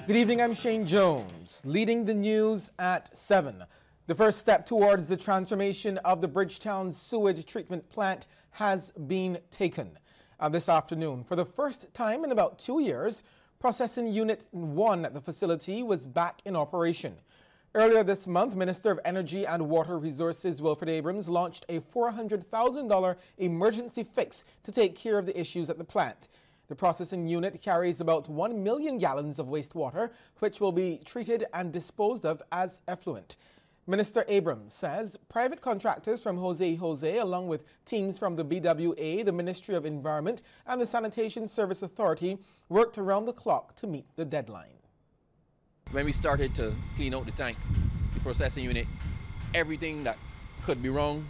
Good evening, I'm Shane Jones, leading the news at 7. The first step towards the transformation of the Bridgetown sewage treatment plant has been taken. This afternoon, for the first time in about 2 years, processing Unit 1 at the facility was back in operation. Earlier this month, Minister of Energy and Water Resources Wilfred Abrams launched a $400,000 emergency fix to take care of the issues at the plant. The processing unit carries about 1 million gallons of wastewater, which will be treated and disposed of as effluent. Minister Abrams says private contractors from Jose, along with teams from the BWA, the Ministry of Environment, and the Sanitation Service Authority, worked around the clock to meet the deadline. When we started to clean out the tank, the processing unit, everything that could be wrong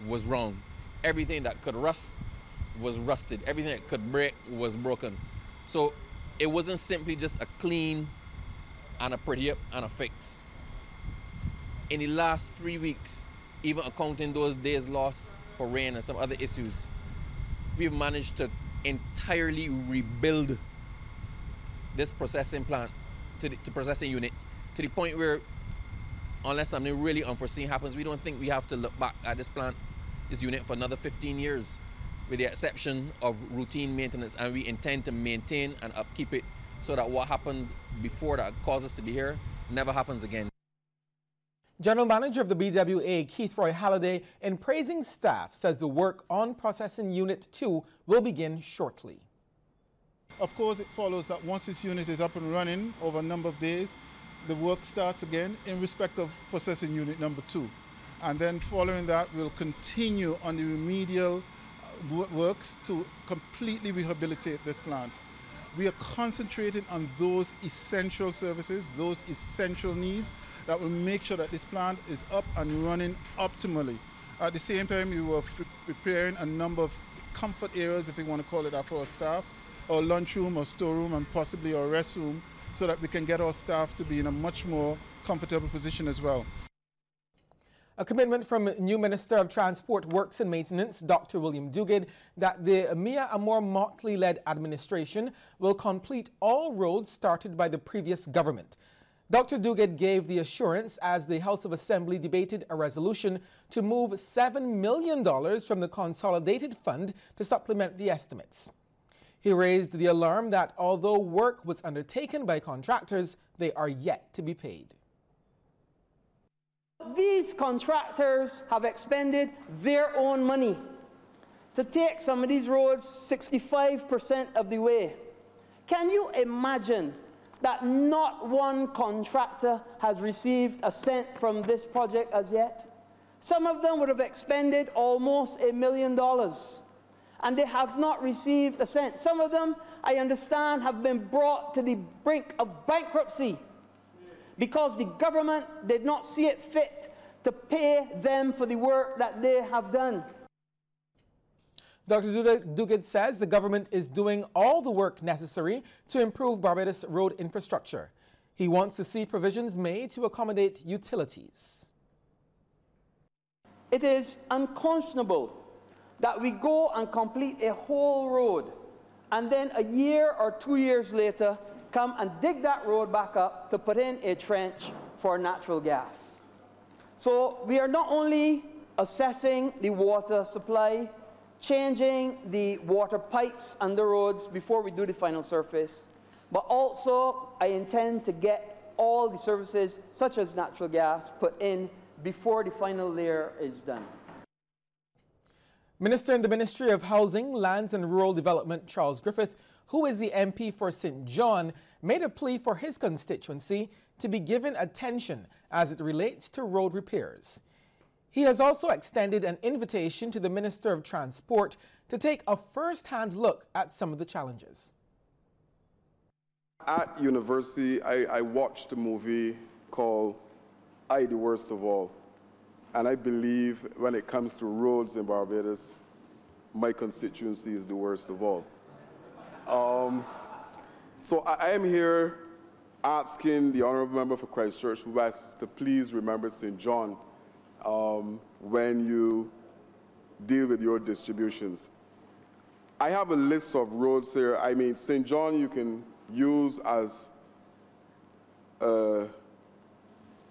was wrong. Everything that could rust was rusted. Everything that could break was broken. So it wasn't simply just a clean and a pretty up and a fix. In the last 3 weeks, even accounting those days lost for rain and some other issues, we've managed to entirely rebuild this processing plant, to processing unit, to the point where, unless something really unforeseen happens, we don't think we have to look back at this plant, this unit, for another 15 years. With the exception of routine maintenance, and we intend to maintain and upkeep it so that what happened before that caused us to be here never happens again. General Manager of the BWA, Keith Roy Halliday, in praising staff, says the work on processing Unit 2 will begin shortly. Of course, it follows that once this unit is up and running over a number of days, the work starts again in respect of processing Unit number 2. And then following that, we'll continue on the remedial works to completely rehabilitate this plant. We are concentrating on those essential services, those essential needs that will make sure that this plant is up and running optimally. At the same time, we were preparing a number of comfort areas, if you want to call it that, for our staff, or lunchroom or storeroom and possibly our restroom, so that we can get our staff to be in a much more comfortable position as well. A commitment from new Minister of Transport, Works and Maintenance, Dr. William Duguid, that the Mia Amor Motley-led administration will complete all roads started by the previous government. Dr. Duguid gave the assurance as the House of Assembly debated a resolution to move $7 million from the Consolidated Fund to supplement the estimates. He raised the alarm that although work was undertaken by contractors, they are yet to be paid. These contractors have expended their own money to take some of these roads 65% of the way. Can you imagine that not one contractor has received a cent from this project as yet? Some of them would have expended almost $1 million, and they have not received a cent. Some of them, I understand, have been brought to the brink of bankruptcy because the government did not see it fit to pay them for the work that they have done. Dr. Duguid says the government is doing all the work necessary to improve Barbados road infrastructure. He wants to see provisions made to accommodate utilities. It is unconscionable that we go and complete a whole road and then a year or 2 years later come and dig that road back up to put in a trench for natural gas. So we are not only assessing the water supply, changing the water pipes and the roads before we do the final surface, but also I intend to get all the services such as natural gas put in before the final layer is done. Minister in the Ministry of Housing, Lands and Rural Development, Charles Griffith, who is the MP for St. John, made a plea for his constituency to be given attention as it relates to road repairs. He has also extended an invitation to the Minister of Transport to take a first-hand look at some of the challenges. At university, I watched a movie called I, the Worst of All. And I believe when it comes to roads in Barbados, my constituency is the worst of all. So I am here asking the Honourable Member for Christchurch West to please remember St. John when you deal with your distributions. I have a list of roads here. I mean, St. John you can use as a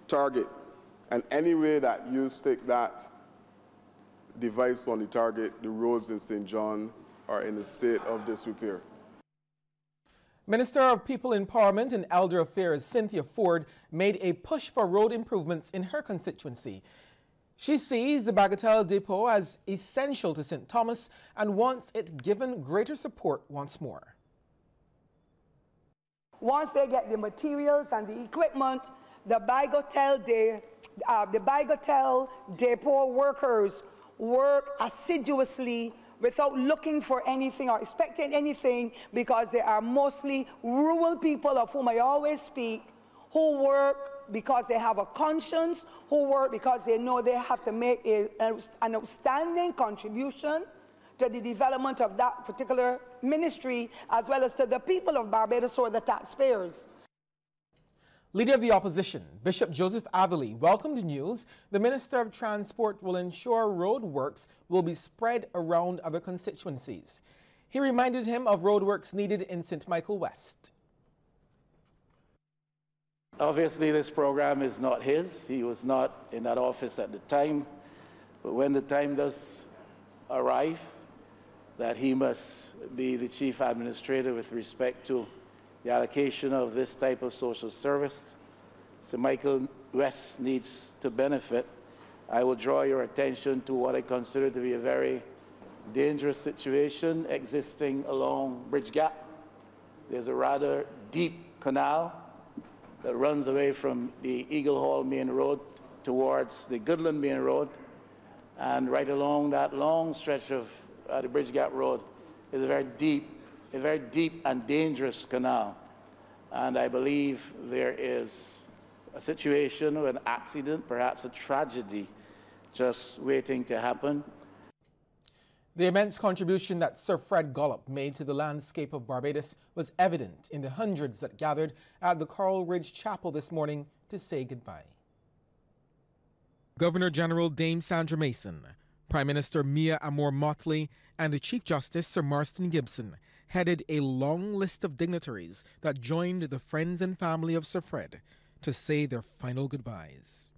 target, and any way that you stick that device on the target, the roads in St. John are in a state of disrepair. Minister of People Empowerment and Elder Affairs Cynthia Ford made a push for road improvements in her constituency. She sees the Bagatelle Depot as essential to St. Thomas and wants it given greater support once more. Once they get the materials and the equipment, the Bagatelle Depot workers work assiduously without looking for anything or expecting anything, because they are mostly rural people of whom I always speak, who work because they have a conscience, who work because they know they have to make an outstanding contribution to the development of that particular ministry, as well as to the people of Barbados, or the taxpayers. Leader of the Opposition, Bishop Joseph Atherley, welcomed the news the Minister of Transport will ensure road works will be spread around other constituencies. He reminded him of road works needed in St. Michael West. Obviously, this program is not his. He was not in that office at the time. But when the time does arrive that he must be the chief administrator with respect to the allocation of this type of social service, St. Michael West needs to benefit, I will draw your attention to what I consider to be a very dangerous situation existing along Bridge Gap. There's a rather deep canal that runs away from the Eagle Hall Main Road towards the Goodland Main Road, and right along that long stretch of the Bridge Gap Road is a very deep and dangerous canal. And I believe there is a situation of an accident, perhaps a tragedy, just waiting to happen. The immense contribution that Sir Fred Gollop made to the landscape of Barbados was evident in the hundreds that gathered at the Coral Ridge Chapel this morning to say goodbye. Governor General Dame Sandra Mason, Prime Minister Mia Amor Motley, and the Chief Justice Sir Marston Gibson headed a long list of dignitaries that joined the friends and family of Sir Fred to say their final goodbyes.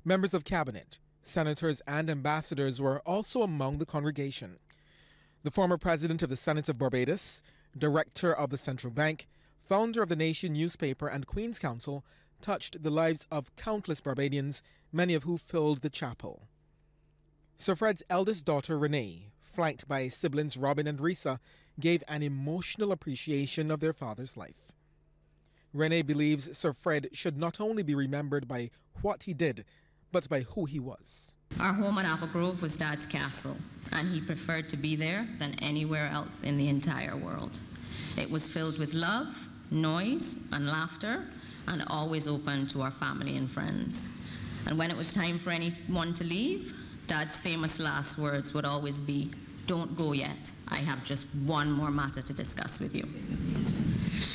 Members of Cabinet, senators and ambassadors were also among the congregation. The former president of the Senate of Barbados, director of the Central Bank, founder of the Nation newspaper and Queen's Counsel touched the lives of countless Barbadians, many of who filled the chapel. Sir Fred's eldest daughter, Renee, flanked by siblings Robin and Risa, gave an emotional appreciation of their father's life. Renee believes Sir Fred should not only be remembered by what he did, but by who he was. Our home at Apple Grove was Dad's castle, and he preferred to be there than anywhere else in the entire world. It was filled with love, noise, and laughter, and always open to our family and friends. And when it was time for anyone to leave, Dad's famous last words would always be, "Don't go yet. I have just one more matter to discuss with you."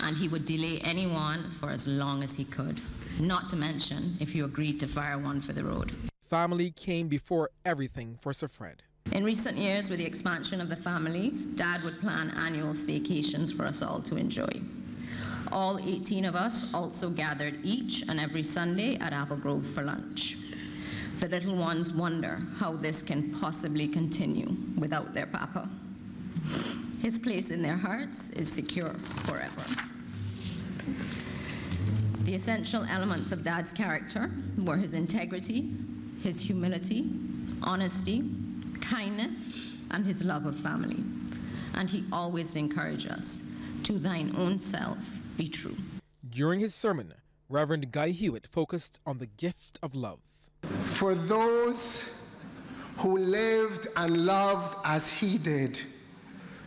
And he would delay anyone for as long as he could, not to mention if you agreed to fire one for the road. Family came before everything for Sir Fred. In recent years, with the expansion of the family, Dad would plan annual staycations for us all to enjoy. All 18 of us also gathered each and every Sunday at Apple Grove for lunch. The little ones wonder how this can possibly continue without their papa. His place in their hearts is secure forever. The essential elements of Dad's character were his integrity, his humility, honesty, kindness, and his love of family. And he always encouraged us, "To thine own self be true." During his sermon, Reverend Guy Hewitt focused on the gift of love. For those who lived and loved as he did,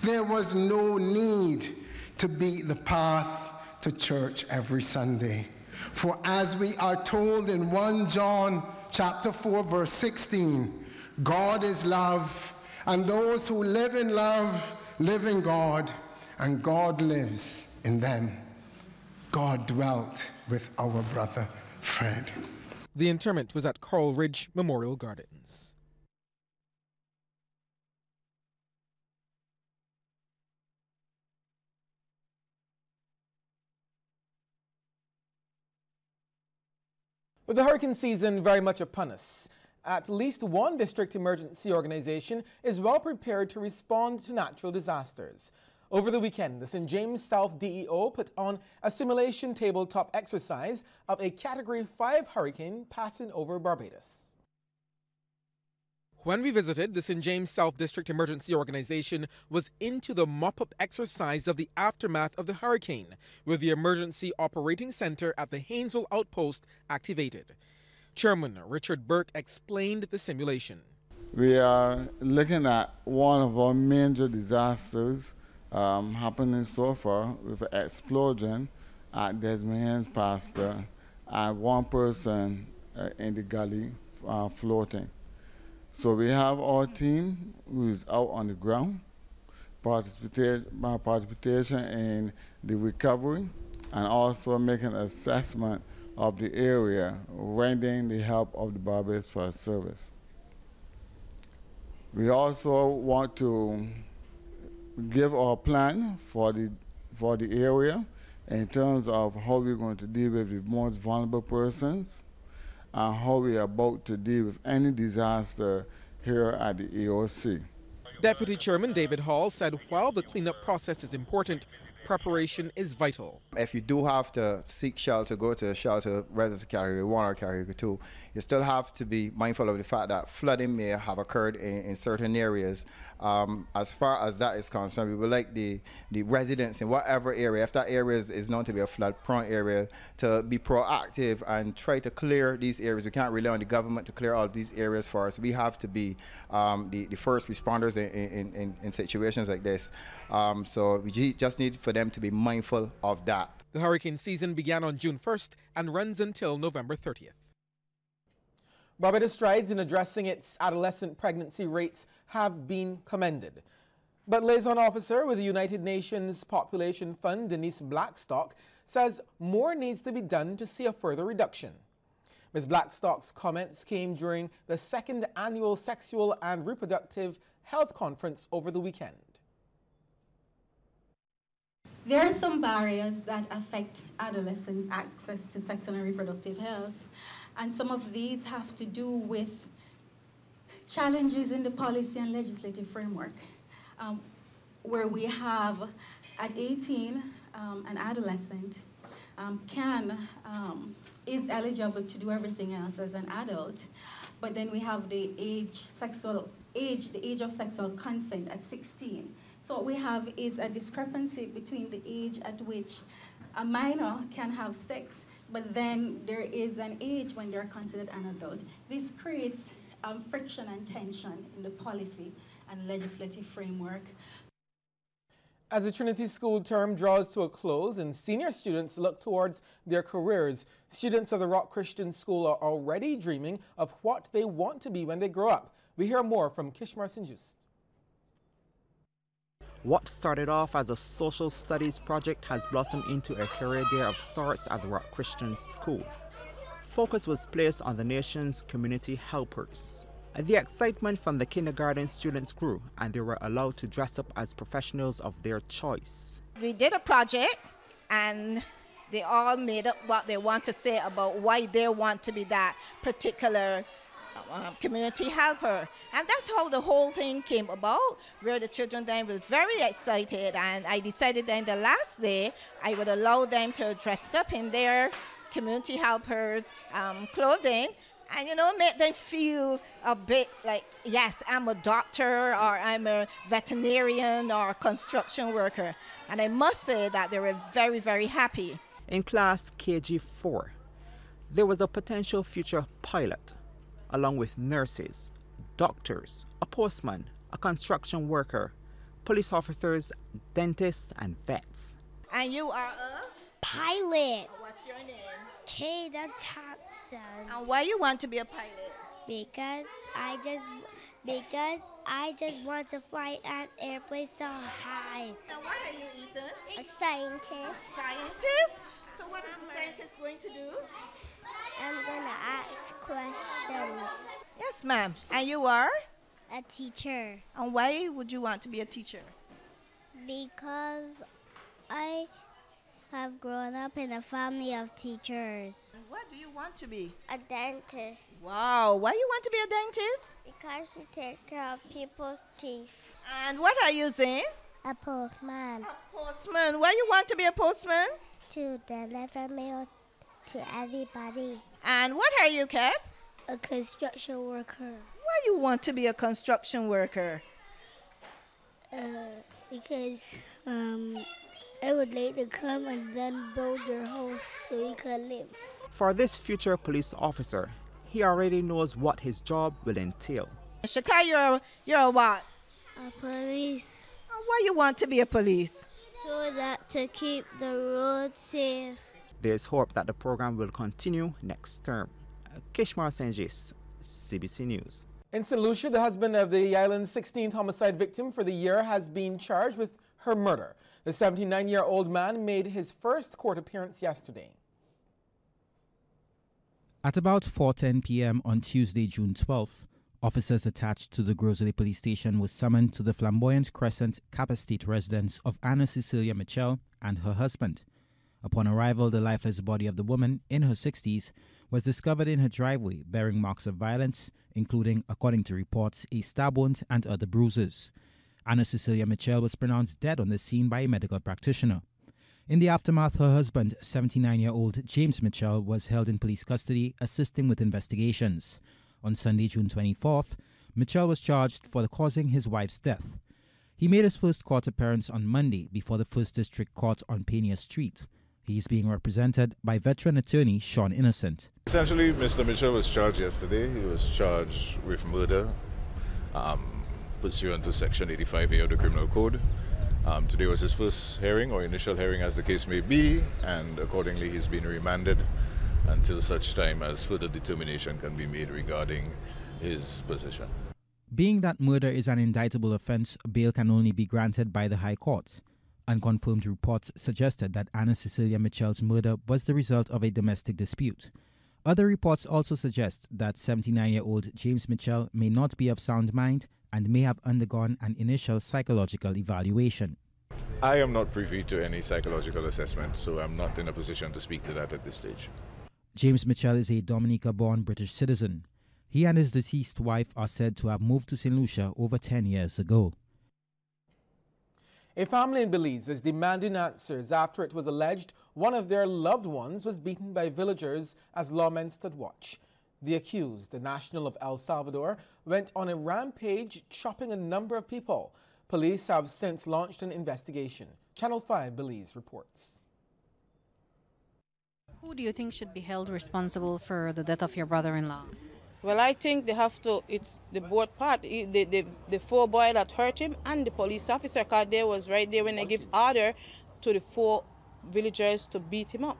there was no need to beat the path to church every Sunday. For as we are told in 1 John chapter 4, verse 16, God is love, and those who live in love live in God, and God lives in them. God dwelt with our brother Fred. The interment was at Coral Ridge Memorial Gardens. With the hurricane season very much upon us, at least one district emergency organization is well prepared to respond to natural disasters. Over the weekend, the St. James South DEO put on a simulation tabletop exercise of a Category 5 hurricane passing over Barbados. When we visited, the St. James South District Emergency Organization was into the mop-up exercise of the aftermath of the hurricane, with the Emergency Operating Center at the Haynesville Outpost activated. Chairman Richard Burke explained the simulation. We are looking at one of our major disasters happening so far with an explosion at Desmond's Pastor and one person in the gully floating. So we have our team who is out on the ground, participation in the recovery, and also making an assessment of the area, rendering the help of the Barbados Forest Service. We also want to give our plan for the area in terms of how we're going to deal with the most vulnerable persons, and how we are about to deal with any disaster here at the EOC. Deputy Chairman David Hall said while the cleanup process is important, preparation is vital. If you do have to seek shelter, go to a shelter, whether it's Category 1 or Category 2, you still have to be mindful of the fact that flooding may have occurred in certain areas. As far as that is concerned, we would like the residents in whatever area, if that area is known to be a flood-prone area, to be proactive and try to clear these areas. We can't rely on the government to clear all of these areas for us. We have to be the first responders in situations like this. So we just need for them to be mindful of that. The hurricane season began on June 1st and runs until November 30th. Barbados' strides in addressing its adolescent pregnancy rates have been commended. But liaison officer with the United Nations Population Fund, Denise Blackstock, says more needs to be done to see a further reduction. Ms. Blackstock's comments came during the second annual Sexual and Reproductive Health Conference over the weekend. There are some barriers that affect adolescents' access to sexual and reproductive health, and some of these have to do with challenges in the policy and legislative framework, where we have at 18, an adolescent is eligible to do everything else as an adult, but then we have the age of sexual consent at 16. So what we have is a discrepancy between the age at which a minor can have sex, but then there is an age when they're considered an adult. This creates friction and tension in the policy and legislative framework. As the Trinity School term draws to a close and senior students look towards their careers, students of the Rock Christian School are already dreaming of what they want to be when they grow up. We hear more from Kishmar Sinjust. What started off as a social studies project has blossomed into a career day of sorts at the Rock Christian School. Focus was placed on the nation's community helpers. The excitement from the kindergarten students grew, and they were allowed to dress up as professionals of their choice. We did a project, and they all made up what they want to say about why they want to be that particular community helper. And that's how the whole thing came about, where the children then were very excited, and I decided then the last day I would allow them to dress up in their community helper clothing, and make them feel a bit like, yes, I'm a doctor, or I'm a veterinarian, or a construction worker. And I must say that they were very, very happy. In class KG4, there was a potential future pilot, along with nurses, doctors, a postman, a construction worker, police officers, dentists, and vets. And you are a pilot. What's your name? Kayda Thompson. And why you want to be a pilot? Because I just want to fly an airplane so high. Now what are you, Ethan? A scientist. Scientist? So what is the scientist going to do? I'm going to ask questions. Yes, ma'am. And you are? A teacher. And why would you want to be a teacher? Because I I've grown up in a family of teachers. What do you want to be? A dentist. Wow, why you want to be a dentist? Because you take care of people's teeth. And what are you saying? A postman. A postman. Why you want to be a postman? To deliver mail to everybody. And what are you, Cap? A construction worker. Why you want to be a construction worker? Because I would like to come and then build your house so you can live. For this future police officer, he already knows what his job will entail. Shaka, you're what? A police. And why you want to be a police? So that to keep the road safe. There's hope that the program will continue next term. Kishmar Senjis, CBC News. In St. Lucia, the husband of the island's 16th homicide victim for the year has been charged with her murder. The 79-year-old man made his first court appearance yesterday. At about 4:10 p.m. on Tuesday, June 12th, officers attached to the Grosley police station were summoned to the Flamboyant Crescent Cap Estate residence of Anna Cecilia Mitchell and her husband. Upon arrival, the lifeless body of the woman, in her 60s, was discovered in her driveway bearing marks of violence, including, according to reports, a stab wound and other bruises. Anna Cecilia Mitchell was pronounced dead on the scene by a medical practitioner. In the aftermath, her husband, 79-year-old James Mitchell, was held in police custody, assisting with investigations. On Sunday, June 24th, Mitchell was charged for causing his wife's death. He made his first court appearance on Monday before the First District Court on Pena Street. He is being represented by veteran attorney Sean Innocent. Essentially, Mr. Mitchell was charged yesterday. He was charged with murder, pursuant to Section 85A of the Criminal Code. Today was his first hearing, or initial hearing as the case may be, and accordingly he's been remanded until such time as further determination can be made regarding his position. Being that murder is an indictable offense, bail can only be granted by the High Court. Unconfirmed reports suggested that Anna Cecilia Mitchell's murder was the result of a domestic dispute. Other reports also suggest that 79-year-old James Mitchell may not be of sound mind and may have undergone an initial psychological evaluation. I am not privy to any psychological assessment, so I'm not in a position to speak to that at this stage. James Mitchell is a Dominica-born British citizen. He and his deceased wife are said to have moved to St. Lucia over 10 years ago. A family in Belize is demanding answers after it was alleged one of their loved ones was beaten by villagers as lawmen stood watch. The accused, the national of El Salvador, went on a rampage, chopping a number of people. Police have since launched an investigation. Channel 5 Belize reports. Who do you think should be held responsible for the death of your brother-in-law? Well, I think they have to, it's the both part, the four boy that hurt him and the police officer, because they was right there when they give order to the four villagers to beat him up.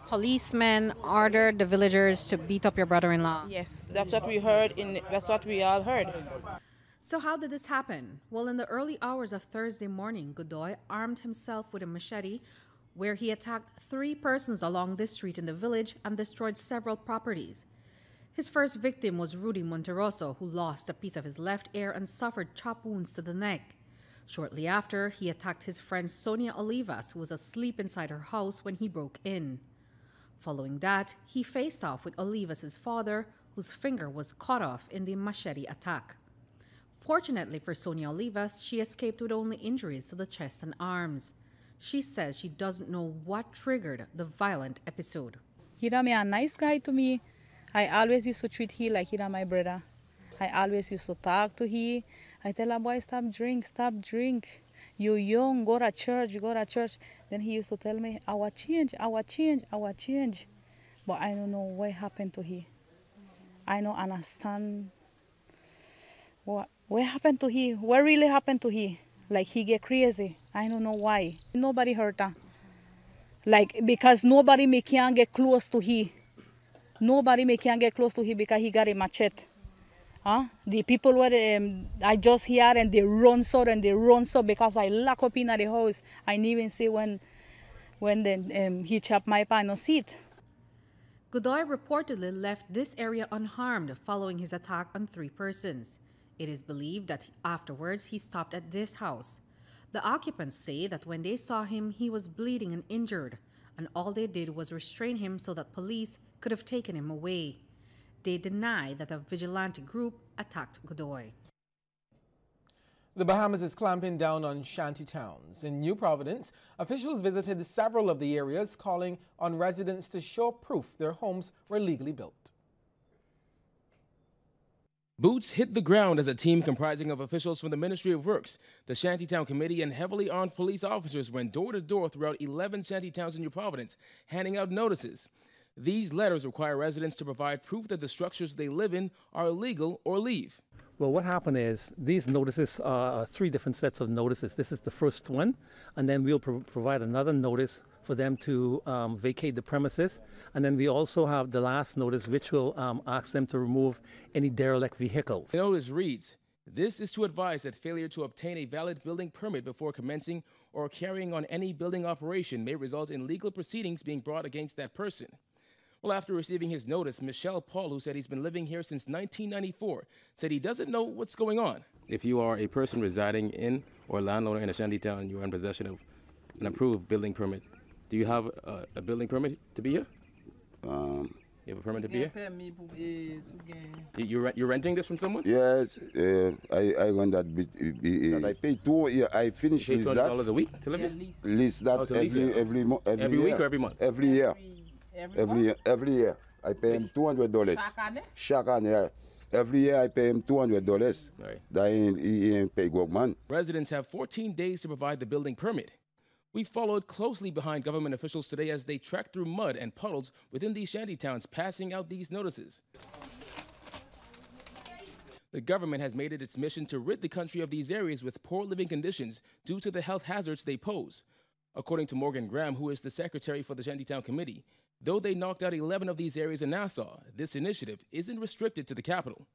Policemen ordered the villagers to beat up your brother-in-law. Yes, that's what we heard, that's what we all heard. So how did this happen? Well, in the early hours of Thursday morning, Godoy armed himself with a machete where he attacked 3 persons along this street in the village and destroyed several properties. His first victim was Rudy Monteroso, who lost a piece of his left ear and suffered chop wounds to the neck. Shortly after, he attacked his friend Sonia Olivas, who was asleep inside her house when he broke in. Following that, he faced off with Olivas' father, whose finger was cut off in the machete attack. Fortunately for Sonia Olivas, she escaped with only injuries to the chest and arms. She says she doesn't know what triggered the violent episode. He a nice guy to me. I always used to treat him like he my brother. I always used to talk to him. I tell him, boy, stop drink. You young, go to church. Then he used to tell me, I will change. But I don't know what happened to him. I don't understand what happened to him. What really happened to him? Like he get crazy. I don't know why. Nobody hurt him. Like because nobody can get close to him. Nobody can get close to him because he got a machete. The people were I just hear and they run so because I lock up in the house. I didn't even see when he chopped my pan no seat. Godoy reportedly left this area unharmed following his attack on 3 persons. It is believed that afterwards he stopped at this house. The occupants say that when they saw him, he was bleeding and injured, and all they did was restrain him so that police could have taken him away. They deny that a vigilante group attacked Godoy. The Bahamas is clamping down on shanty towns. In New Providence, officials visited several of the areas, calling on residents to show proof their homes were legally built. Boots hit the ground as a team comprising of officials from the Ministry of Works, the Shantytown Committee, and heavily armed police officers went door to door throughout 11 shantytowns in New Providence, handing out notices. These letters require residents to provide proof that the structures they live in are illegal or leave. Well, what happened is these notices are 3 different sets of notices. This is the first one, and then we'll provide another notice for them to vacate the premises. And then we also have the last notice, which will ask them to remove any derelict vehicles. The notice reads, "This is to advise that failure to obtain a valid building permit before commencing or carrying on any building operation may result in legal proceedings being brought against that person." Well, after receiving his notice, Michelle Paul, who said he's been living here since 1994, said he doesn't know what's going on. If you are a person residing in or landowner in a shantytown and you are in possession of an approved building permit, do you have a building permit to be here? You have a permit to be here? You're renting this from someone? Yes, I rent that. I pay I finish you pay $200 a week to live here? Lease that every week or every month? Every year. Every year. I pay him $200. Shaka, every year I pay him $200. Right. That he ain't pay government. Residents have 14 days to provide the building permit. We followed closely behind government officials today as they trekked through mud and puddles within these shantytowns, passing out these notices. The government has made it its mission to rid the country of these areas with poor living conditions due to the health hazards they pose. According to Morgan Graham, who is the secretary for the Shantytown Committee, though they knocked out 11 of these areas in Nassau, this initiative isn't restricted to the capital.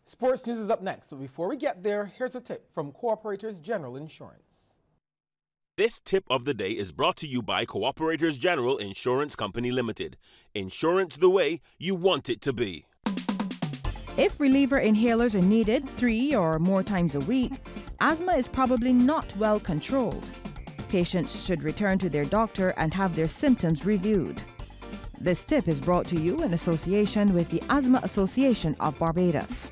Sports news is up next, but before we get there, here's a tip from Cooperators General Insurance. This tip of the day is brought to you by Cooperators General Insurance Company Limited. Insurance the way you want it to be. If reliever inhalers are needed 3 or more times a week, asthma is probably not well controlled. Patients should return to their doctor and have their symptoms reviewed. This tip is brought to you in association with the Asthma Association of Barbados.